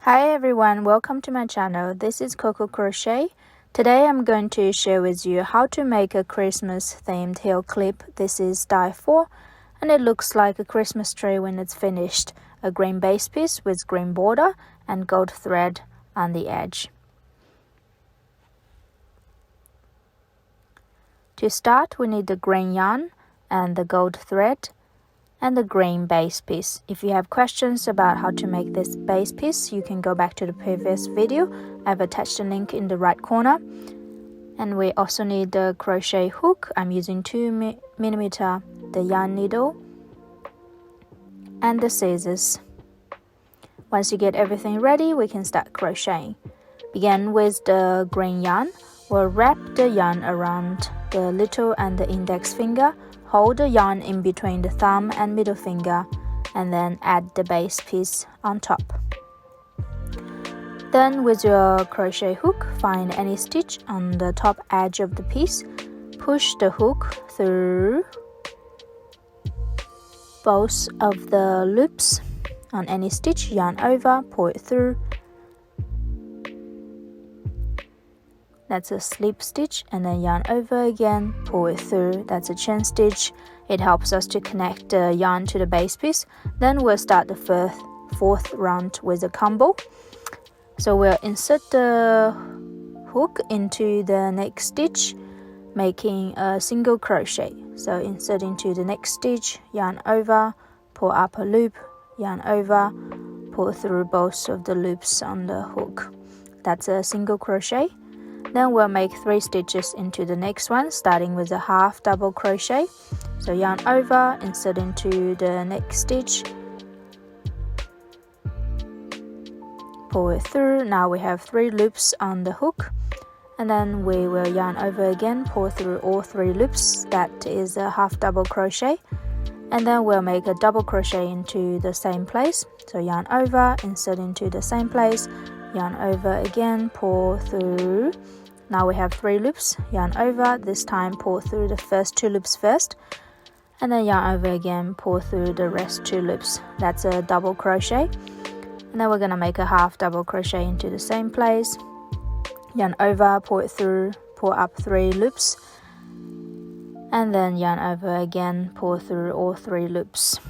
Hi everyone, welcome to my channel. This is Coco Crochet. Today I'm going to share with you how to make a Christmas themed heel clip. This is die 4 and it looks like a Christmas tree when it's finished. A green base piece with green border and gold thread on the edge. To start, we need the green yarn and the gold thread and the green base piece. If you have questions about how to make this base piece, you can go back to the previous video. I've attached a link in the right corner. And we also need the crochet hook. I'm using 2mm, the yarn needle, and the scissors. Once you get everything ready, we can start crocheting. Begin with the green yarn. We'll wrap the yarn around the little and the index finger. Hold the yarn in between the thumb and middle finger and then add the base piece on top. Then with your crochet hook, find any stitch on the top edge of the piece. Push the hook through both of the loops on any stitch, yarn over, pull it through. That's a slip stitch, and then yarn over again, pull it through. That's a chain stitch. It helps us to connect the yarn to the base piece. Then we'll start the fourth round with a combo. So we'll insert the hook into the next stitch, making a single crochet. So insert into the next stitch, yarn over, pull up a loop, yarn over, pull through both of the loops on the hook. That's a single crochet. Then we'll make 3 stitches into the next one, starting with a half double crochet. So yarn over, insert into the next stitch, pull it through. Now we have 3 loops on the hook, and then we will yarn over again, pull through all 3 loops. That is a half double crochet, and then we'll make a double crochet into the same place. So yarn over, insert into the same place, yarn over again, pull through. Now we have 3 loops, yarn over, this time pull through the first 2 loops first, and then yarn over again, pull through the rest 2 loops. That's a double crochet. And then we're going to make a half double crochet into the same place, yarn over, pull it through, pull up 3 loops, and then yarn over again, pull through all 3 loops.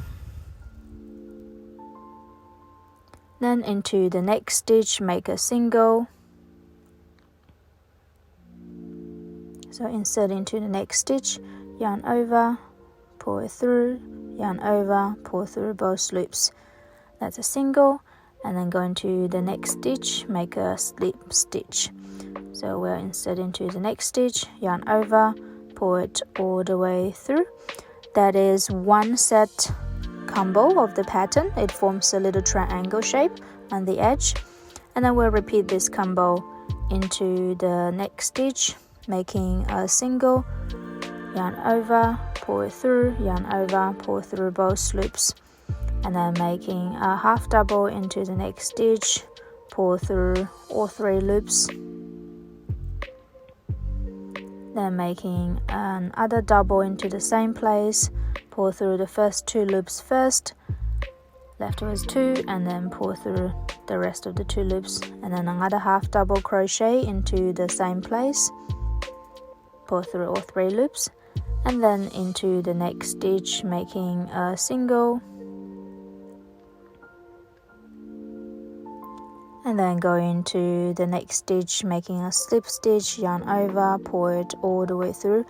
Then into the next stitch, make a single. So insert into the next stitch, yarn over, pull it through, yarn over, pull through both loops. That's a single. And then go into the next stitch, make a slip stitch. So we'll insert into the next stitch, yarn over, pull it all the way through. That is one set combo of the pattern. It forms a little triangle shape on the edge. And then we'll repeat this combo into the next stitch, making a single, yarn over, pull it through, yarn over, pull through both loops, and then making a half double into the next stitch, pull through all 3 loops, then making another double into the same place, pull through the first 2 loops first, left with 2, and then pull through the rest of the 2 loops, and then another half double crochet into the same place, pull through all 3 loops, and then into the next stitch, making a single, and then go into the next stitch, making a slip stitch, yarn over, pull it all the way through.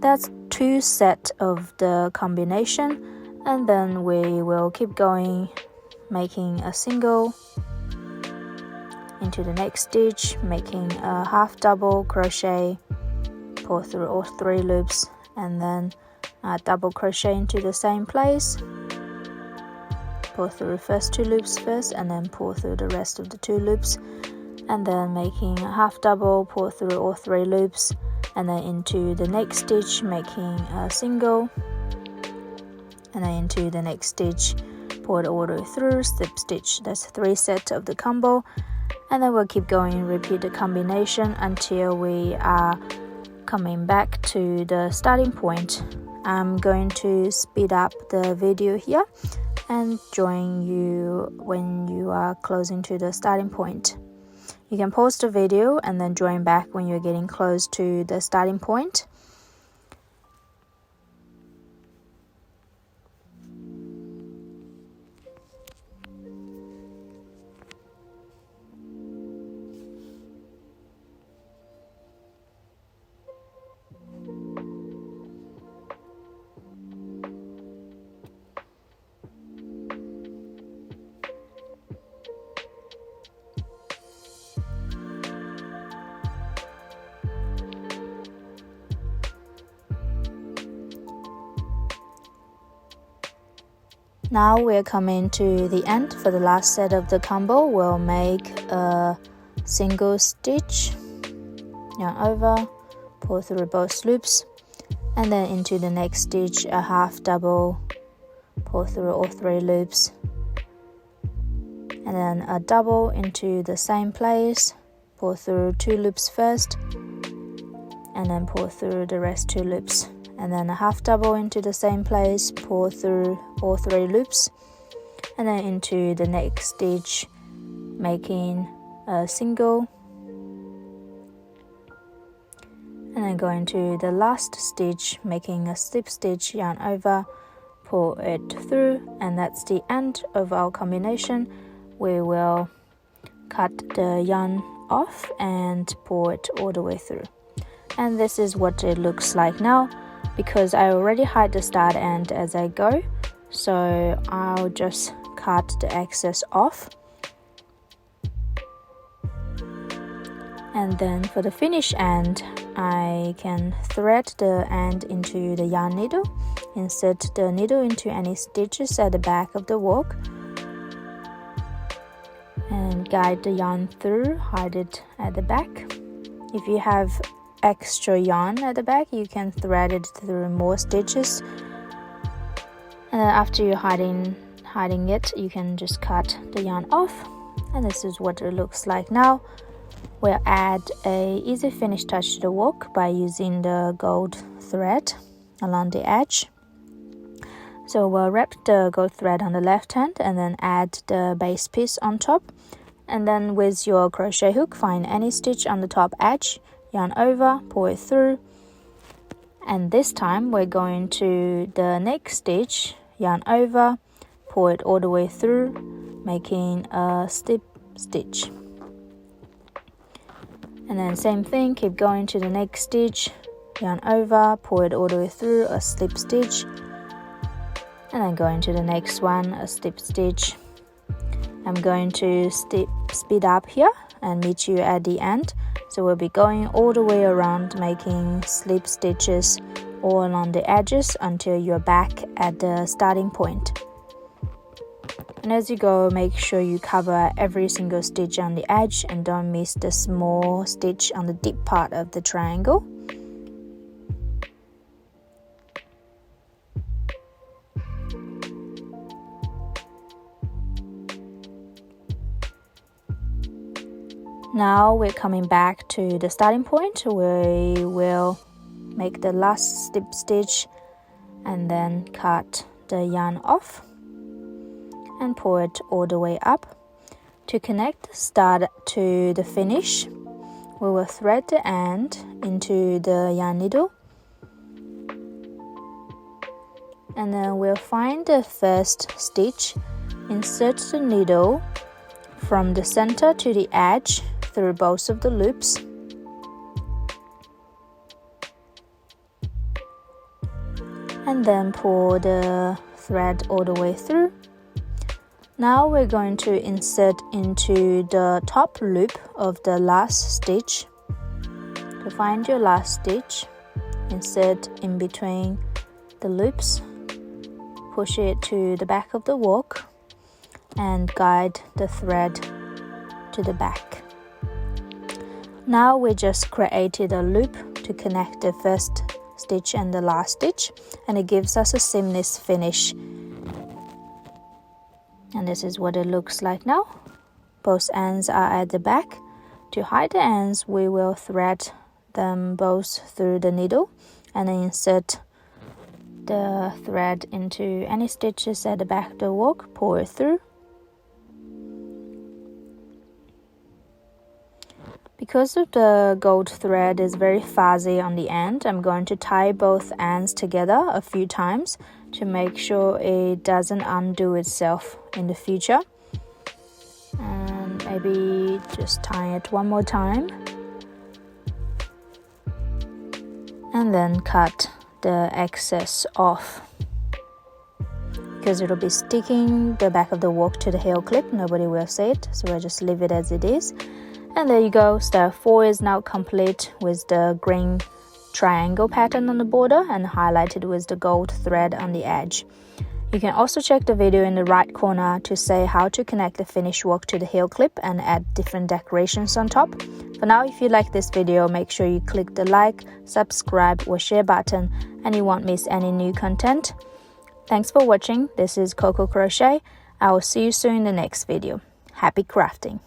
That's 2 sets of the combination, and then we will keep going, making a single into the next stitch, making a half double crochet, pull through all 3 loops, and then double crochet into the same place, pull through the first 2 loops first, and then pull through the rest of the 2 loops, and then making a half double, pull through all 3 loops, and then into the next stitch, making a single, and then into the next stitch, pull it all the way through, slip stitch. That's 3 sets of the combo, and then we'll keep going, repeat the combination until we are coming back to the starting point. I'm going to speed up the video here and join you when you are closing to the starting point. You can pause the video and then join back when you're getting close to the starting point. Now we're coming to the end. For the last set of the combo, we'll make a single stitch, yarn over, pull through both loops, and then into the next stitch a half double, pull through all 3 loops, and then a double into the same place, pull through 2 loops first, and then pull through the rest 2 loops, and then a half double into the same place, pull through all 3 loops, and then into the next stitch making a single, and then go into the last stitch making a slip stitch, yarn over, pull it through, and that's the end of our combination. We will cut the yarn off and pull it all the way through, and this is what it looks like now. Because I already hide the start end as I go, so I'll just cut the excess off. And then for the finish end, I can thread the end into the yarn needle, insert the needle into any stitches at the back of the work, and guide the yarn through, hide it at the back. If you have extra yarn at the back, you can thread it through more stitches, and then after you're hiding it, you can just cut the yarn off, and this is what it looks like now. We'll add a easy finish touch to the work by using the gold thread along the edge. So we'll wrap the gold thread on the left hand and then add the base piece on top, and then with your crochet hook find any stitch on the top edge, yarn over, pull it through, and this time we're going to the next stitch, yarn over, pull it all the way through, making a slip stitch. And then same thing, keep going to the next stitch, yarn over, pull it all the way through, a slip stitch, and then going to the next one, a slip stitch. I'm going to speed up here and meet you at the end. So we'll be going all the way around making slip stitches all along the edges until you're back at the starting point. And as you go, make sure you cover every single stitch on the edge and don't miss the small stitch on the deep part of the triangle. Now we're coming back to the starting point. We will make the last slip stitch and then cut the yarn off and pull it all the way up. To connect the start to the finish, we will thread the end into the yarn needle, and then we'll find the first stitch, insert the needle from the center to the edge through both of the loops, and then pull the thread all the way through. Now we're going to insert into the top loop of the last stitch. To find your last stitch, insert in between the loops, push it to the back of the work, and guide the thread to the back. Now we just created a loop to connect the first stitch and the last stitch, and it gives us a seamless finish. And this is what it looks like now. Both ends are at the back. To hide the ends, we will thread them both through the needle and then insert the thread into any stitches at the back of the work, pull it through. Because of the gold thread is very fuzzy on the end, I'm going to tie both ends together a few times to make sure it doesn't undo itself in the future. And maybe just tie it one more time. And then cut the excess off. Because it'll be sticking the back of the work to the heel clip, nobody will see it, so we'll just leave it as it is. And there you go, step 4 is now complete with the green triangle pattern on the border and highlighted with the gold thread on the edge. You can also check the video in the right corner to say how to connect the finished work to the heel clip and add different decorations on top. For now, if you like this video, make sure you click the like, subscribe or share button and you won't miss any new content. Thanks for watching. This is Coco Crochet. I will see you soon in the next video. Happy crafting!